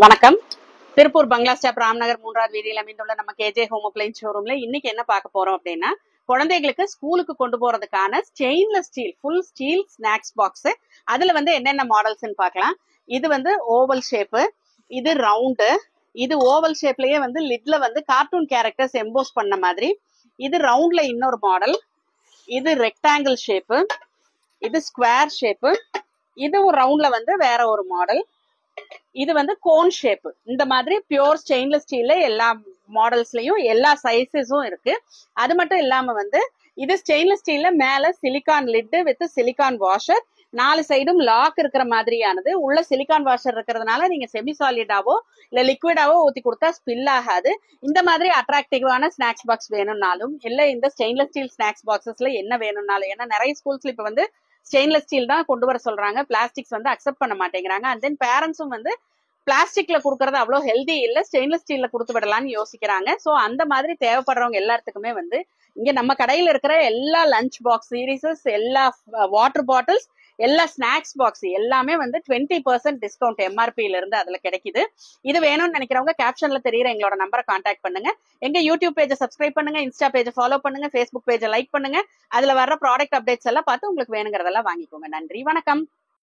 வணக்கம். திருப்பூர் பங்களா ஸ்டாப் ராம்நகர் 3வது வீதியில் அமைந்துள்ள நம்ம கேஜே ஹோம் அப்ளைன்ஸ் ஷோரூம்ல இன்னைக்கு என்ன பார்க்க போறோம் அப்படின்னா, குழந்தைகளுக்கு ஸ்கூலுக்கு கொண்டு போறதுக்கான stainless steel full steel snacks box. அதுல என்னென்ன மாடல்ஸ் பார்க்கலாம். இது ஓவல் ஷேப்பு, இது ரவுண்டு, இது ஓவல் ஷேப்லயே லிட்ல கார்ட்டூன் கேரக்டர்ஸ் எம்போஸ் பண்ண மாதிரி, இது ரவுண்ட்ல இன்னொரு மாடல், இது ரெக்டாங்கிள் ஷேப்பு, இது ஸ்கொயர் ஷேப்பு, இதுவும் ரவுண்ட்ல வேற ஒரு மாடல், இது கோன் ஷேப். இந்த மாதிரி பியூர் ஸ்டெயின்லெஸ் ஸ்டீல்ல எல்லா மாடல்ஸ்லயும் எல்லா சைஸஸும் இருக்கு. அது மட்டும் இல்லாம இது ஸ்டெயின்லெஸ் ஸ்டீல்ல மேல silicone lid with silicone washer, 4 சைடும் லாக் இருக்கிற மாதிரியானது. உள்ள சிலிகான் வாஷர் இருக்கிறதுனால நீங்க செமி சாலிடாவோ இல்ல லிக்விடாவோ ஊத்தி கொடுத்தா ஸ்பில் ஆகாது. இந்த மாதிரி அட்ராக்டிவான ஸ்நாக்ஸ் பாக்ஸ் வேணும்னாலும் இல்ல இந்த ஸ்டெயின்லெஸ் ஸ்டீல் ஸ்நாக்ஸ் பாக்ஸஸ்ல என்ன வேணும்னாலும், ஏன்னா நிறைய ஸ்கூல்ஸ்ல இப்ப ஸ்டெயின்லெஸ் ஸ்டீல் தான் கொண்டு வர சொல்றாங்க, பிளாஸ்டிக்ஸ் அக்செப்ட் பண்ண மாட்டேங்கிறாங்க. அண்ட் தென் பேரண்ட்ஸும் பிளாஸ்டிக்ல கொடுக்கறது அவ்வளவு ஹெல்தி இல்ல, ஸ்டெயின்லெஸ் ஸ்டீல்ல கொடுத்து விடலாம்னு யோசிக்கிறாங்க. சோ அந்த மாதிரி தேவைப்படுறவங்க எல்லாத்துக்குமே இங்க நம்ம கடையில இருக்கிற எல்லா லஞ்ச் பாக்ஸ் சீரீசஸ், எல்லா வாட்டர் பாட்டில்ஸ், எல்லா ஸ்நாக்ஸ் பாக்ஸ் எல்லாமே 20% டிஸ்கவுண்ட் எம்ஆர்பில இருந்து அதுல கிடைக்குது. இது வேணும்னு நினைக்கிறவங்க கேப்ஷன்ல தெரியுற எங்களோட நம்பரை கான்டாக்ட் பண்ணுங்க. எங்க யூடியூப் பேஜை சப்ஸ்கிரைப் பண்ணுங்க, இன்ஸ்டா பேஜை ஃபாலோ பண்ணுங்க, ஃபேஸ்புக் பேஜை லைக் பண்ணுங்க. அதுல வர்ற ப்ராடக்ட் அப்டேட்ஸ் எல்லாம் பார்த்து உங்களுக்கு வேணுங்கிறதெல்லாம் வாங்கிக்கோங்க. நன்றி, வணக்கம்.